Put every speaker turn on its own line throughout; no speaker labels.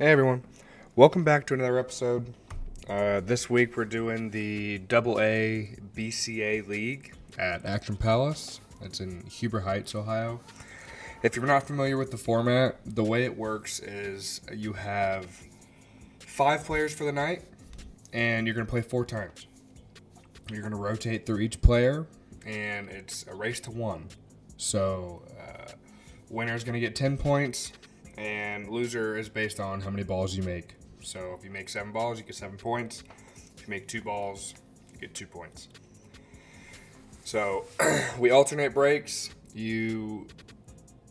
Hey everyone, welcome back to another episode. This week we're doing the AA BCA League at Action Palace. It's in Huber Heights, Ohio. If you're not familiar with the format, the way it works is you have 5 players for the night, and you're going to play 4 times. You're going to rotate through each player, and it's a race to 1. So, winner's going to get 10 points. And loser is based on how many balls you make. So if you make 7 balls, you get 7 points. If you make 2 balls, you get 2 points. So we alternate breaks. You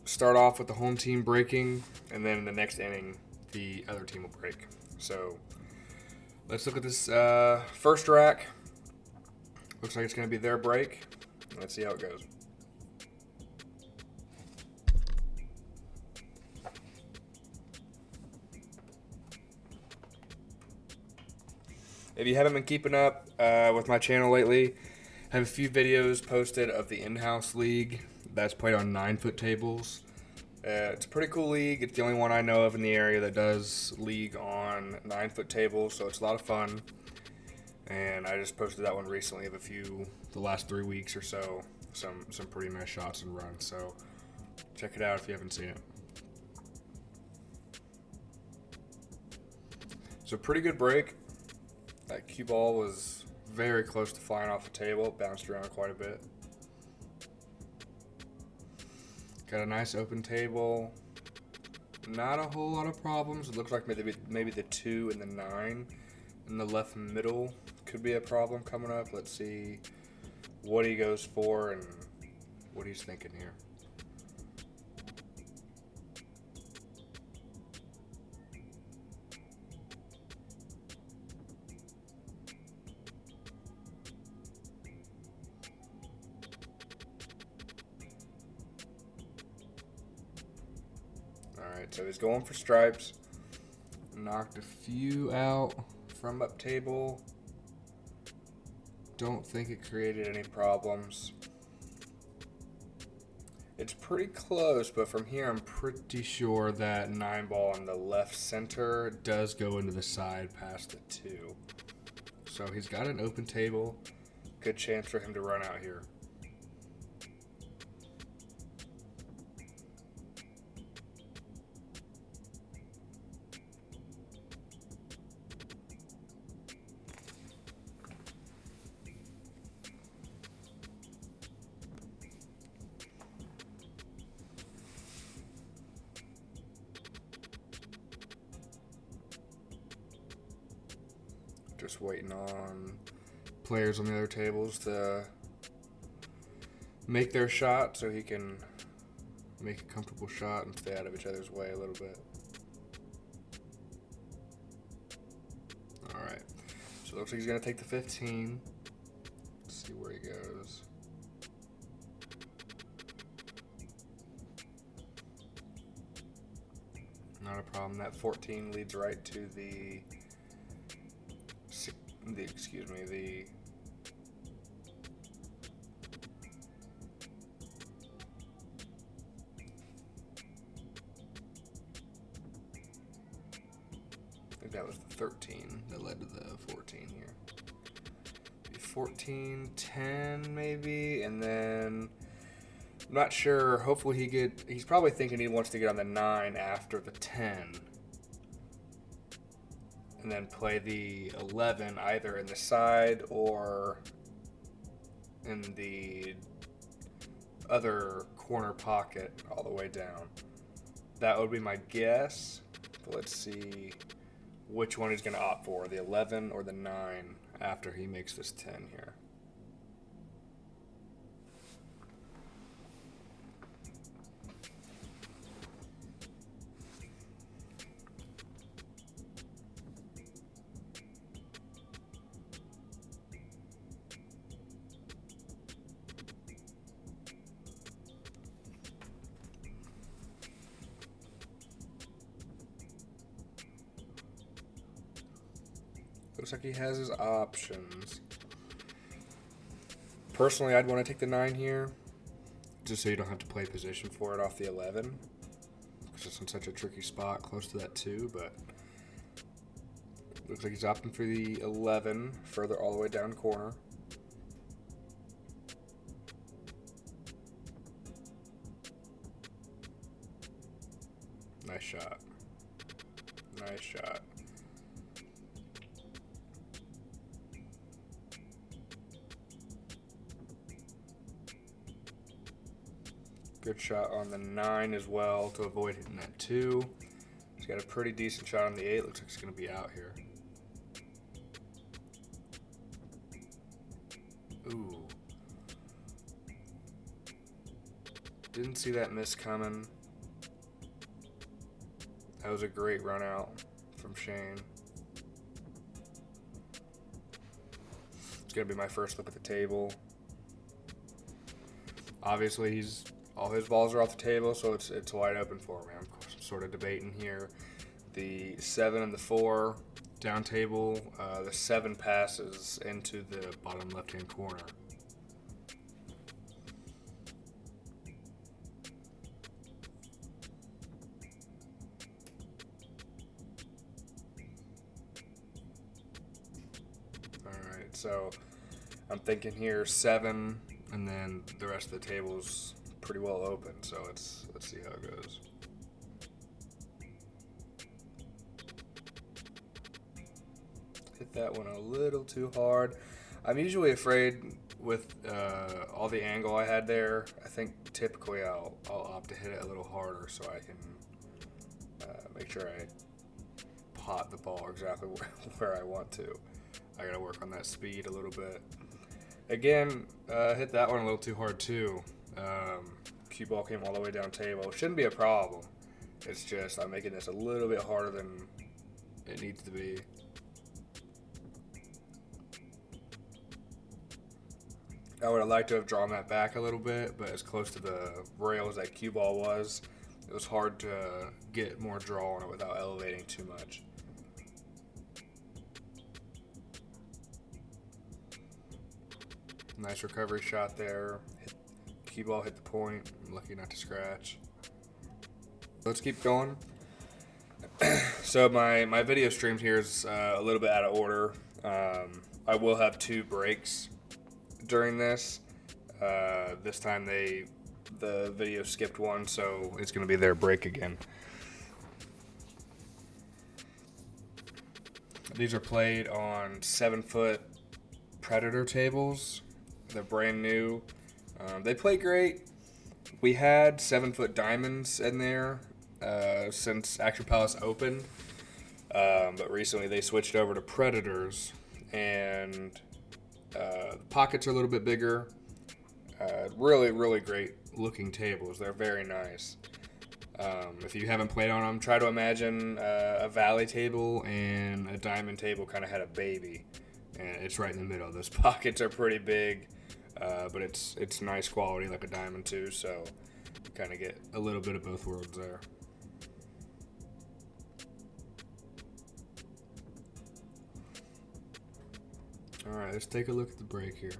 start off with the home team breaking, and then in the next inning, the other team will break. So let's look at this first rack. Looks like it's going to be their break. Let's see how it goes. If you haven't been keeping up with my channel lately, I have a few videos posted of the in-house league that's played on 9-foot tables. It's a pretty cool league. It's the only one I know of in the area that does league on 9-foot tables, so it's a lot of fun. And I just posted that one recently of the last 3 weeks or so, some pretty nice shots and runs. So check it out if you haven't seen it. So pretty good break. That cue ball was very close to flying off the table. It bounced around quite a bit. Got a nice open table. Not a whole lot of problems. It looks like maybe the 2 and the 9 in the left middle could be a problem coming up. Let's see what he goes for and what he's thinking here. Alright, so he's going for stripes. Knocked a few out from up table. Don't think it created any problems. It's pretty close, but from here I'm pretty sure that 9 ball in the left center does go into the side past the 2. So he's got an open table. Good chance for him to run out here. Just waiting on players on the other tables to make their shot so he can make a comfortable shot and stay out of each other's way a little bit. Alright, so it looks like he's going to take the 15. Let's see where he goes. Not a problem. That 14 leads right to the I think that was the 13 that led to the 14 here. 14, 10 maybe, and then I'm not sure. Hopefully he's probably thinking he wants to get on the 9 after the 10. And then play the 11 either in the side or in the other corner pocket all the way down. That would be my guess. But let's see which one he's going to opt for, the 11 or the 9 after he makes this 10 here. Looks like he has his options. Personally, I'd want to take the 9 here, just so you don't have to play position for it off the 11, because it's in such a tricky spot close to that 2, but Looks like he's opting for the 11, further all the way down corner. Nice shot. Nice shot. Good shot on the 9 as well to avoid hitting that 2. He's got a pretty decent shot on the 8. Looks like he's going to be out here. Ooh. Didn't see that miss coming. That was a great run out from Shane. It's going to be my first look at the table. Obviously, all his balls are off the table, so it's wide open for me. I'm sort of debating here. The 7 and the 4 down table. The 7 passes into the bottom left-hand corner. Alright, so I'm thinking here 7, and then the rest of the table's pretty well open, so let's see how it goes. Hit that one a little too hard. I'm usually afraid with all the angle I had there. I think typically I'll opt to hit it a little harder so I can make sure I pot the ball exactly where I want to. I gotta work on that speed a little bit. Again, hit that one a little too hard too. Cue ball came all the way down table. Shouldn't be a problem. It's just I'm making this a little bit harder than it needs to be. I would have liked to have drawn that back a little bit, but as close to the rail as that cue ball was, it was hard to get more draw on it without elevating too much. Nice recovery shot there. Cue ball hit the point. I'm lucky not to scratch. Let's keep going. So my video stream here is a little bit out of order. I will have 2 breaks during this. This time the video skipped one, so it's going to be their break again. These are played on 7-foot Predator tables. They're brand new. They play great. We had 7-foot diamonds in there since Action Palace opened, but recently they switched over to Predators, and the pockets are a little bit bigger. Really, really great looking tables. They're very nice. If you haven't played on them, try to imagine a valley table and a diamond table kind of had a baby, and it's right in the middle. Those pockets are pretty big, but it's nice quality like a diamond too, so you kind of get a little bit of both worlds there. All right, let's take a look at the break here.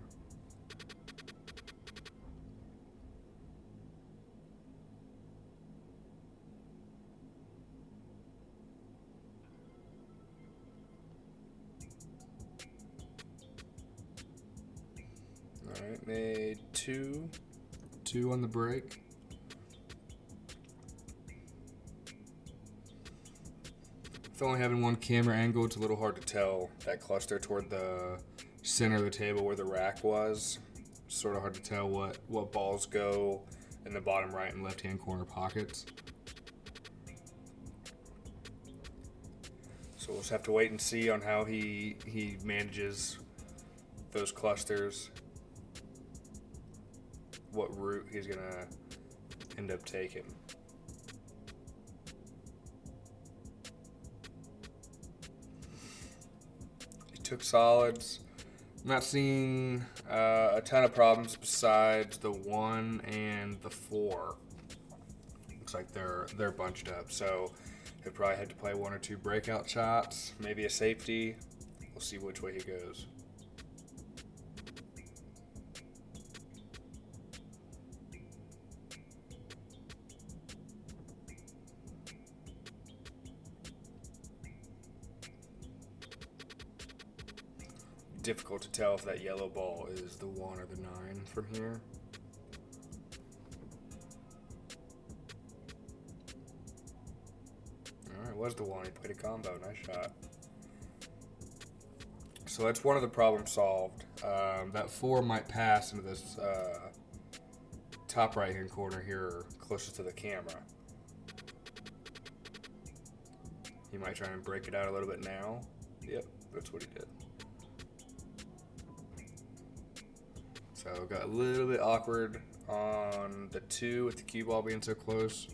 All right, made two on the break. With only having one camera angle, it's a little hard to tell that cluster toward the center of the table where the rack was. It's sort of hard to tell what balls go in the bottom right and left hand corner pockets. So we'll just have to wait and see on how he manages those clusters, what route he's gonna end up taking. He took solids. I'm not seeing a ton of problems besides the 1 and the 4. Looks like they're bunched up, so he'll probably have to play 1 or 2 breakout shots, maybe a safety. We'll see which way he goes. difficult to tell if that yellow ball is the 1 or the 9 from here. Alright, it was the 1. He played a combo. Nice shot. So that's one of the problems solved. That 4 might pass into this top right-hand corner here, closest to the camera. He might try and break it out a little bit now. Yep, that's what he did. So got a little bit awkward on the 2 with the cue ball being so close.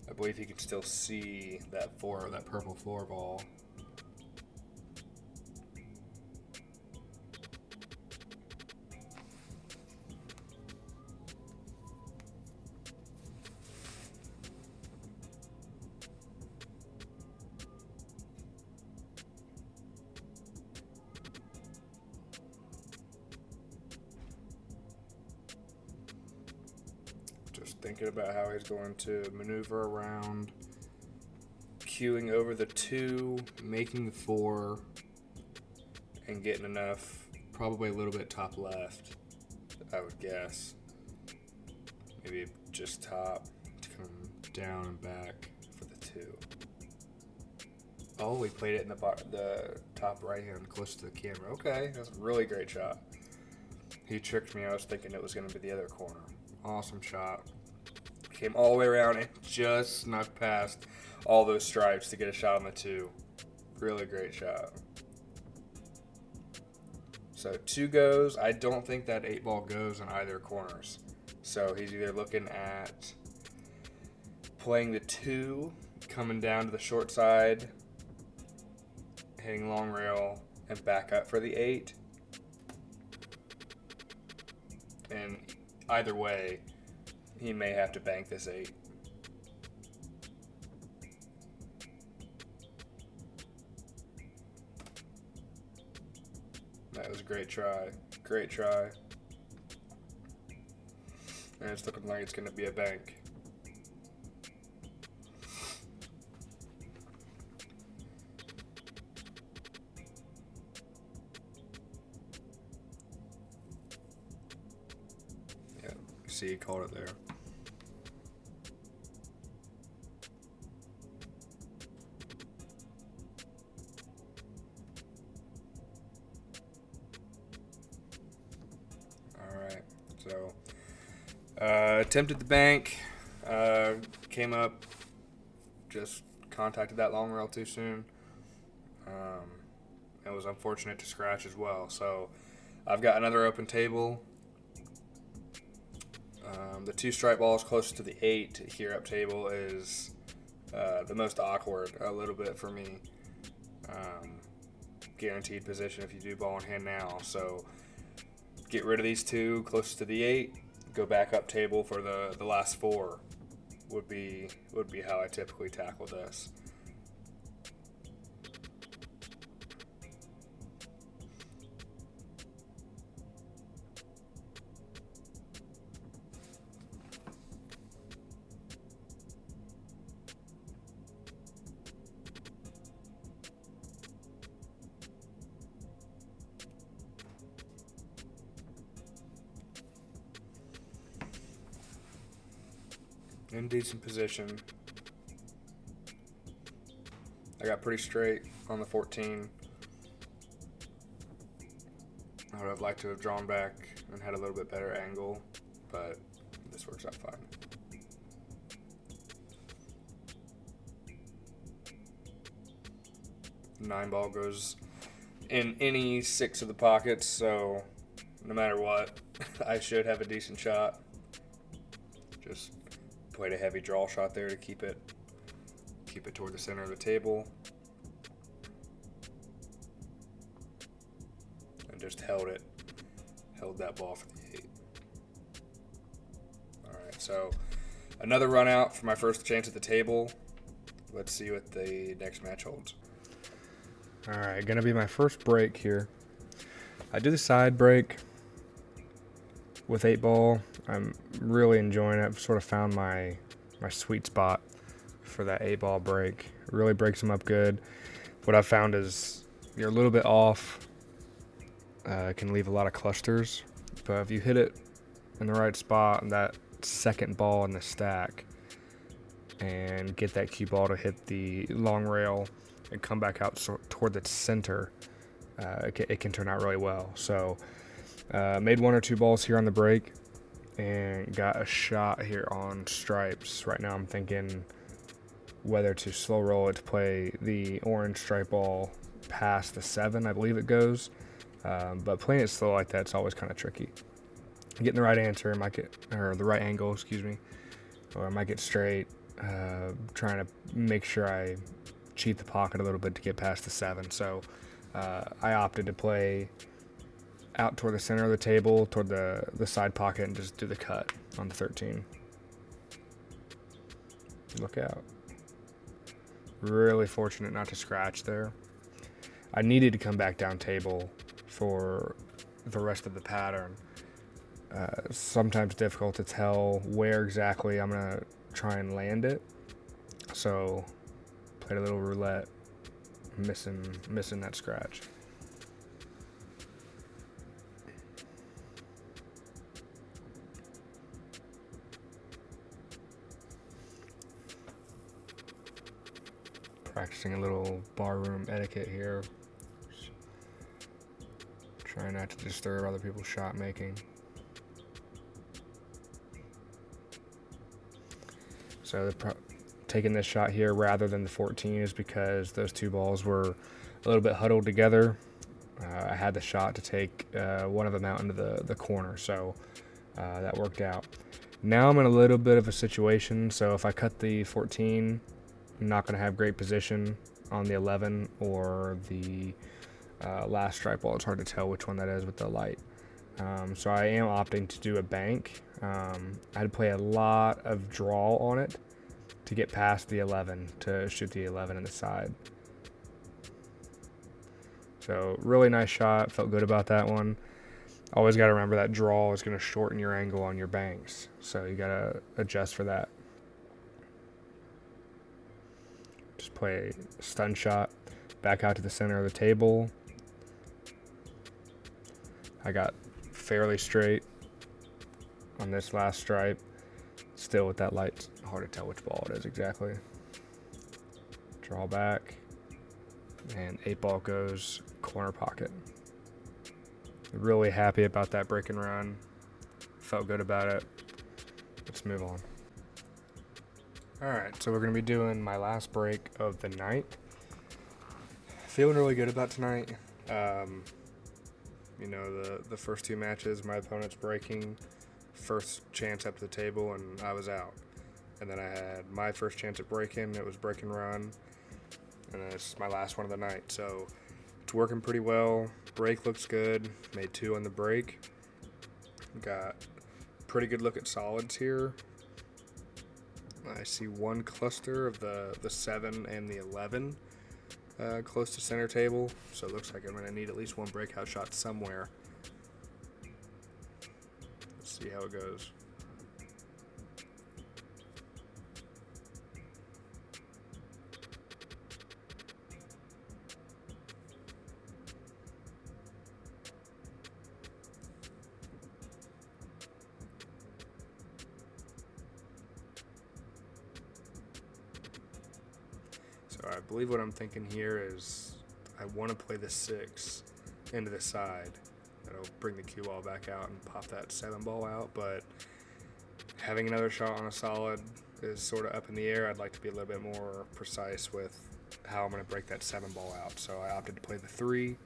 I believe he can still see that 4, that purple 4 ball. Just thinking about how he's going to maneuver around, cueing over the 2, making the 4, and getting enough, probably a little bit top left, I would guess. Maybe just top to come down and back for the 2. Oh, he played it in the top right hand close to the camera. Okay, that's a really great shot. He tricked me. I was thinking it was going to be the other corner. Awesome shot. Came all the way around and just snuck past all those stripes to get a shot on the 2. Really great shot. So 2 goes. I don't think that 8 ball goes on either corners. So he's either looking at playing the 2, coming down to the short side, hitting long rail, and back up for the 8. And either way, he may have to bank this 8. That was a great try. Great try. And it's looking like it's going to be a bank. Yeah, see, he called it there. So, attempted the bank, came up, just contacted that long rail too soon. It was unfortunate to scratch as well. So, I've got another open table. The 2 stripe balls close to the 8 here up table is the most awkward a little bit for me. Guaranteed position if you do ball in hand now. So, get rid of these 2 close to the 8, go back up table for the last 4 would be how I typically tackle this. In decent position. I got pretty straight on the 14. I would have liked to have drawn back and had a little bit better angle, but this works out fine. Nine ball goes in any 6 of the pockets, so no matter what, I should have a decent shot. Just played a heavy draw shot there to keep it toward the center of the table, and just held that ball for the 8. All right, so another run out for my first chance at the table. Let's see what the next match holds. All right, gonna be my first break here. I do the side break with 8 ball. I'm really enjoying it. I've sort of found my sweet spot for that 8 ball break. It really breaks them up good. What I've found is you're a little bit off. It can leave a lot of clusters, but if you hit it in the right spot and that second ball in the stack and get that cue ball to hit the long rail and come back out toward the center, it can turn out really well. So made 1 or 2 balls here on the break and got a shot here on stripes. Right now I'm thinking whether to slow roll it to play the orange stripe ball past the 7, I believe it goes. But playing it slow like that's always kind of tricky. Getting the right answer, or the right angle, or I might get straight. Trying to make sure I cheat the pocket a little bit to get past the 7. So I opted to play out toward the center of the table, toward the side pocket, and just do the cut on the 13. Look out. Really fortunate not to scratch there. I needed to come back down table for the rest of the pattern. Sometimes difficult to tell where exactly I'm going to try and land it. So played a little roulette, missing that scratch. Practicing a little barroom etiquette here. Trying not to disturb other people's shot making. So taking this shot here rather than the 14 is because those 2 balls were a little bit huddled together. I had the shot to take one of them out into the corner, so that worked out. Now I'm in a little bit of a situation, so if I cut the 14, I'm not going to have great position on the 11 or the last stripe ball. It's hard to tell which one that is with the light. So I am opting to do a bank. I had to play a lot of draw on it to get past the 11 to shoot the 11 in the side. So really nice shot. Felt good about that one. Always got to remember that draw is going to shorten your angle on your banks. So you got to adjust for that. Just play a stun shot back out to the center of the table. I got fairly straight on this last stripe. Still with that light, hard to tell which ball it is exactly. Draw back, and 8 ball goes corner pocket. Really happy about that break and run. Felt good about it. Let's move on. Alright, so we're going to be doing my last break of the night. Feeling really good about tonight. The first 2 matches, my opponent's breaking, first chance up to the table, and I was out. And then I had my first chance at breaking, it was break and run, and then it's my last one of the night. So it's working pretty well. Break looks good, made 2 on the break. Got pretty good look at solids here. I see 1 cluster of the 7 and the 11 close to center table, so it looks like I'm going to need at least 1 breakout shot somewhere. Let's see how it goes. So I believe what I'm thinking here is I want to play the 6 into the side. That'll bring the cue ball back out and pop that 7 ball out, but having another shot on a solid is sort of up in the air. I'd like to be a little bit more precise with how I'm going to break that 7 ball out. So I opted to play the 3,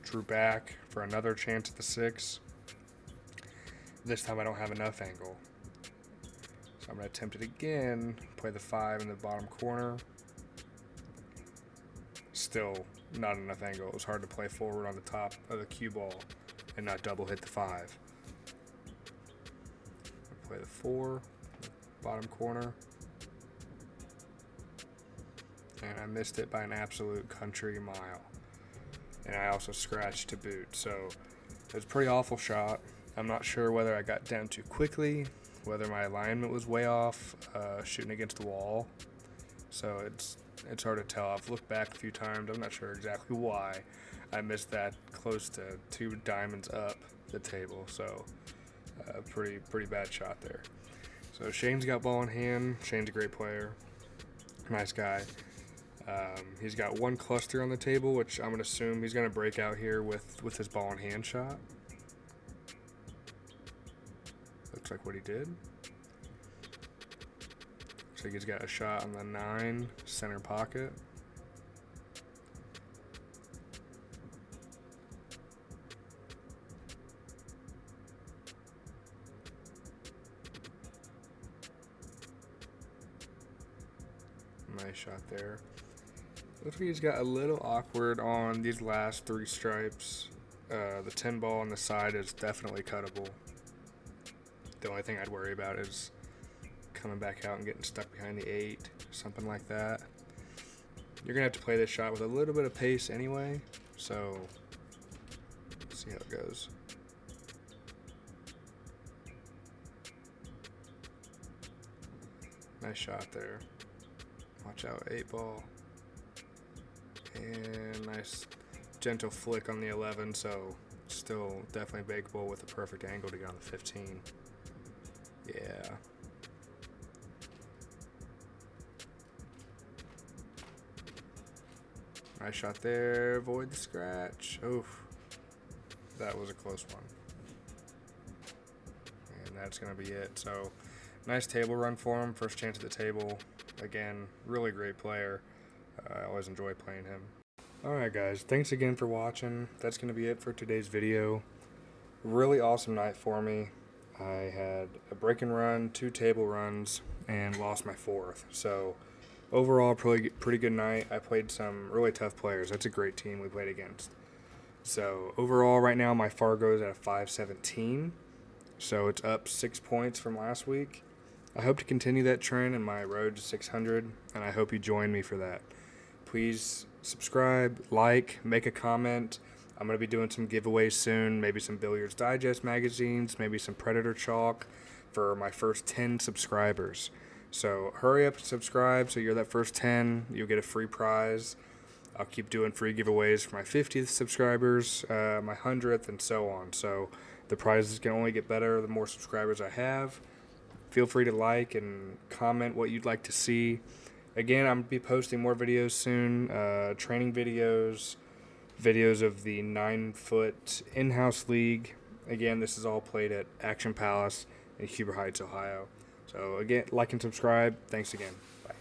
drew back for another chance at the 6. This time I don't have enough angle. So I'm going to attempt it again, play the 5 in the bottom corner. Still not enough angle. It was hard to play forward on the top of the cue ball and not double hit the 5. Play the 4, bottom corner. And I missed it by an absolute country mile. And I also scratched to boot. So it was a pretty awful shot. I'm not sure whether I got down too quickly, whether my alignment was way off, shooting against the wall. So it's hard to tell. I've looked back a few times. I'm not sure exactly why I missed that close to 2 diamonds up the table. So pretty bad shot there. So Shane's got ball in hand. Shane's a great player. Nice guy. He's got 1 cluster on the table, which I'm going to assume he's going to break out here with his ball in hand shot. Looks like what he did. Looks like he's got a shot on the 9 center pocket. Nice shot there. Looks like he's got a little awkward on these last 3 stripes. The 10 ball on the side is definitely cuttable. The only thing I'd worry about is coming back out and getting stuck behind the 8, something like that. You're going to have to play this shot with a little bit of pace anyway, so let's see how it goes. Nice shot there. Watch out, 8 ball. And nice gentle flick on the 11, so still definitely bakeable with a perfect angle to get on the 15. Yeah. Nice shot there. Avoid the scratch. Oof. That was a close one. And that's going to be it. So, nice table run for him. First chance at the table. Again, really great player. I always enjoy playing him. Alright guys, thanks again for watching. That's going to be it for today's video. Really awesome night for me. I had a break and run, 2 table runs, and lost my 4th. So overall, pretty good night. I played some really tough players. That's a great team we played against. So overall, right now, my FARGO is at a 517. So it's up 6 points from last week. I hope to continue that trend in my road to 600, and I hope you join me for that. Please subscribe, like, make a comment. I'm going to be doing some giveaways soon, maybe some Billiards Digest magazines, maybe some Predator chalk for my first 10 subscribers. So hurry up and subscribe so you're that first 10. You'll get a free prize. I'll keep doing free giveaways for my 50th subscribers, my 100th, and so on. So the prizes can only get better the more subscribers I have. Feel free to like and comment what you'd like to see. Again, I'm going to be posting more videos soon, training videos, videos of the 9-foot in-house league. Again, this is all played at Action Palace in Huber Heights, Ohio. So again, like and subscribe. Thanks again. Bye.